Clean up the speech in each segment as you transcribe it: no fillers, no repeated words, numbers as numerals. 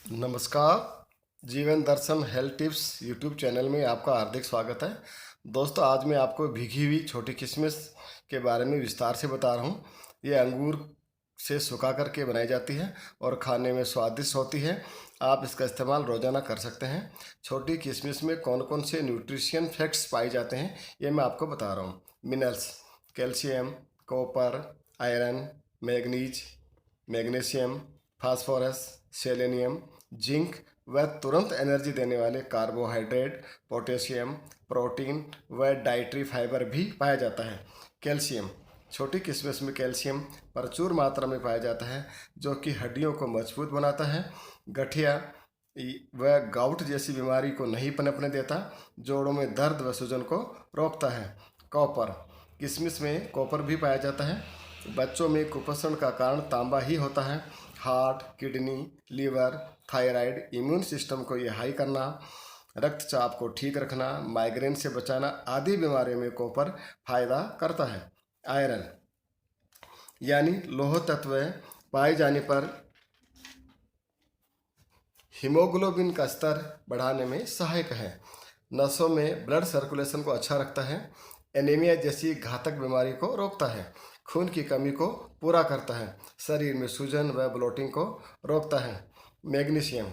नमस्कार। जीवन दर्शन health tips YouTube channel में आपका हार्दिक स्वागत है। दोस्तों, आज मैं आपको भीगी हुई छोटी किशमिश के बारे में विस्तार से बता रहा हूँ। ये अंगूर से सुखा करके बनाई जाती है और खाने में स्वादिष्ट होती है। आप इसका इस्तेमाल रोज़ाना कर सकते हैं। छोटी किशमिश में कौन कौन से न्यूट्रिशन फैक्ट्स पाए जाते हैं, ये मैं आपको बता रहा हूँ। Minerals: calcium, copper, iron, manganese, magnesium, phosphorus, selenium, zinc व तुरंत एनर्जी देने वाले कार्बोहाइड्रेट, पोटेशियम, प्रोटीन व डाइटरी फाइबर भी पाया जाता है। कैल्शियम: छोटी किशमिश में कैल्शियम प्रचुर मात्रा में पाया जाता है, जो कि हड्डियों को मजबूत बनाता है, गठिया व गाउट जैसी बीमारी को नहीं पनपने देता, जोड़ों में दर्द व सूजन को रोकता है। कॉपर: किशमिश में कॉपर भी पाया जाता है। बच्चों में कुपोषण का कारण तांबा ही होता है। Heart, kidney, liver, thyroid, immune system को ये हाई करना, रक्तचाप को ठीक रखना, माइग्रेन से बचाना आदि बीमारियों में कॉपर फायदा करता है। आयरन यानी लोह तत्व पाए जाने पर हीमोग्लोबिन का स्तर बढ़ाने में सहायक है। नसों में ब्लड सर्कुलेशन को अच्छा रखता है। एनीमिया जैसी घातक बीमारी को रोकता है। खून की कमी को पूरा करता है। शरीर में सूजन व ब्लोटिंग को रोकता है। मैग्नीशियम: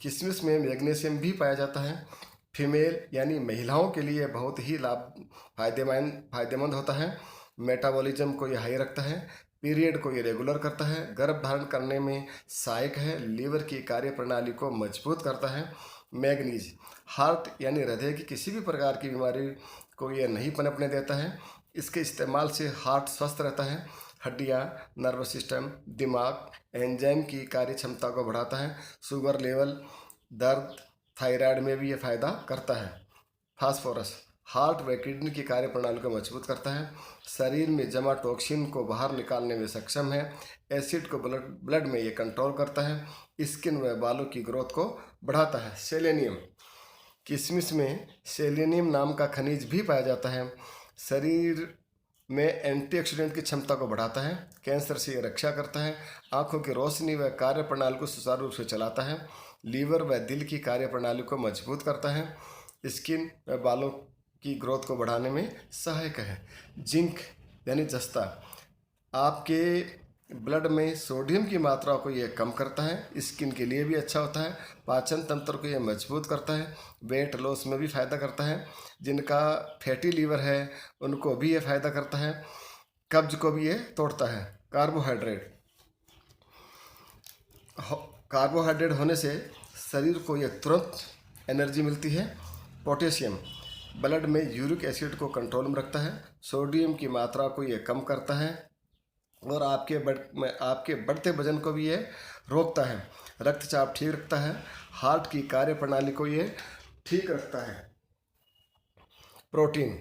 किशमिश में मैग्नीशियम भी पाया जाता है। फीमेल यानी महिलाओं के लिए बहुत ही फायदेमंद होता है। मेटाबॉलिज्म को यह हाई रखता है। पीरियड को ये रेगुलर करता है। गर्भ धारण करने में सहायक है। लीवर की कार्य प्रणाली को मजबूत करता है। मैग्नीज: हार्ट यानी हृदय की किसी भी प्रकार की बीमारी को ये नहीं पनपने देता है। इसके इस्तेमाल से हार्ट स्वस्थ रहता है। हड्डियाँ, नर्वस सिस्टम, दिमाग, एंजाइम की कार्य क्षमता को बढ़ाता है। शुगर लेवल, दर्द, थायराइड में भी ये फायदा करता है। फास्फोरस: हार्ट व किडनी की कार्य प्रणाली को मजबूत करता है। शरीर में जमा टॉक्सिन को बाहर निकालने में सक्षम है। एसिड को ब्लड में ये कंट्रोल करता है। स्किन व बालों की ग्रोथ को बढ़ाता है। सेलेनियम: किशमिश में सेलेनियम नाम का खनिज भी पाया जाता है। शरीर में एंटीऑक्सीडेंट की क्षमता को बढ़ाता है। कैंसर से ये रक्षा करता है। आँखों की रोशनी व कार्य प्रणाली को सुचारू रूप से चलाता है। लीवर व दिल की कार्य प्रणाली को मजबूत करता है। स्किन व बालों की ग्रोथ को बढ़ाने में सहायक है। जिंक यानी जस्ता: आपके ब्लड में सोडियम की मात्रा को ये कम करता है। स्किन के लिए भी अच्छा होता है। पाचन तंत्र को ये मजबूत करता है। वेट लॉस में भी फ़ायदा करता है। जिनका फैटी लीवर है उनको भी ये फ़ायदा करता है। कब्ज को भी ये तोड़ता है। कार्बोहाइड्रेट होने से शरीर को ये तुरंत एनर्जी मिलती है। पोटेशियम: ब्लड में यूरिक एसिड को कंट्रोल में रखता है। सोडियम की मात्रा को ये कम करता है और आपके बढ़ते वजन को भी ये रोकता है। रक्तचाप ठीक रखता है। हार्ट की कार्य प्रणाली को ये ठीक रखता है। प्रोटीन: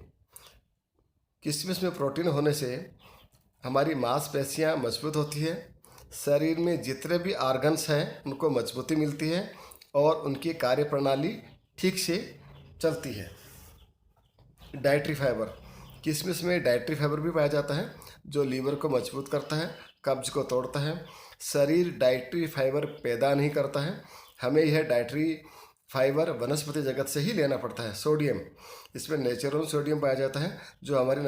किशमिश में प्रोटीन होने से हमारी मांसपेशियां मजबूत होती है। शरीर में जितने भी ऑर्गन्स हैं उनको मजबूती मिलती है और उनकी कार्य प्रणाली ठीक से चलती है। डाइटरी फाइबर: किशमिश में डाइटरी फाइबर भी पाया जाता है, जो लीवर को मजबूत करता है, कब्ज को तोड़ता है। शरीर डाइटरी फाइबर पैदा नहीं करता है, हमें यह डाइटरी फाइबर वनस्पति जगत से ही लेना पड़ता है। सोडियम: इसमें नेचुरल सोडियम पाया जाता है, जो हमारी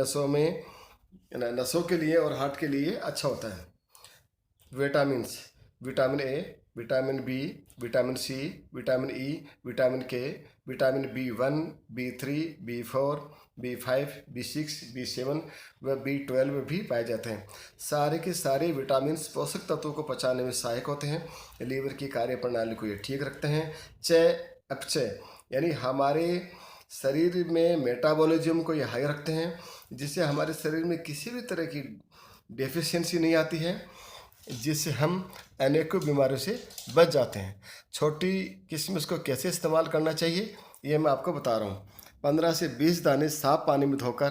नसों के लिए और हार्ट के लिए अच्छा होता है। Vitamins: vitamin A, vitamin B, vitamin C, vitamin E, vitamin K, vitamin B1, B3, B4, B5, B6, B7 व B12 भी पाए जाते हैं। सारे के सारे विटामिन्स पोषक तत्वों को पचाने में सहायक होते हैं। लीवर की कार्य प्रणाली को ये ठीक रखते हैं। चय अपचय यानी हमारे शरीर में मेटाबॉलिज्म को ये हाई रखते हैं, जिससे हमारे शरीर में किसी भी तरह की डेफिशिएंसी नहीं आती है, जिससे हम अनेकों बीमारियों से बच जाते हैं। छोटी किशमिश को कैसे इस्तेमाल करना चाहिए, ये मैं आपको बता रहा हूँ। 15 से 20 दाने साफ पानी में धोकर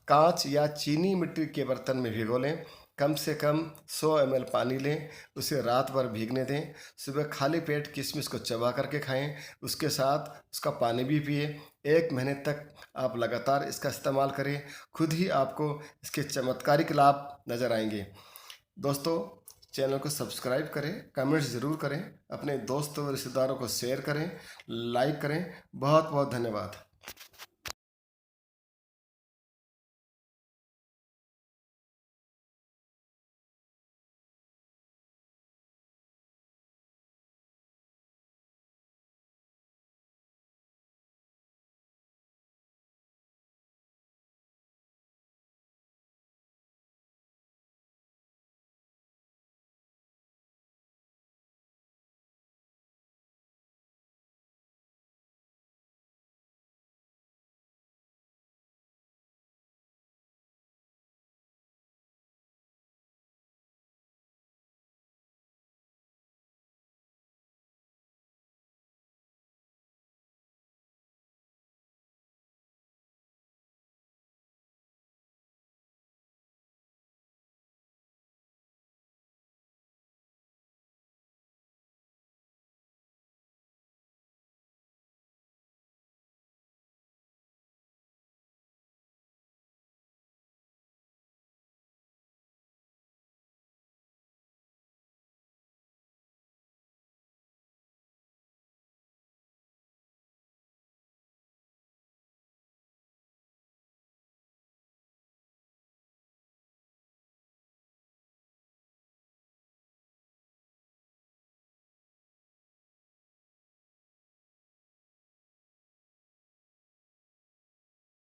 कांच या चीनी मिट्टी के बर्तन में भिगो लें। कम से कम 100 ml पानी लें, उसे रात भर भीगने दें। सुबह खाली पेट किशमिश को चबा करके खाएं, उसके साथ उसका पानी भी पिए। 1 महीने तक आप लगातार इसका इस्तेमाल करें, खुद ही आपको इसके चमत्कारिक लाभ नज़र आएंगे। दोस्तों, चैनल को सब्सक्राइब करें, कमेंट्स ज़रूर करें, अपने दोस्तों और रिश्तेदारों को शेयर करें, लाइक करें। बहुत बहुत धन्यवाद।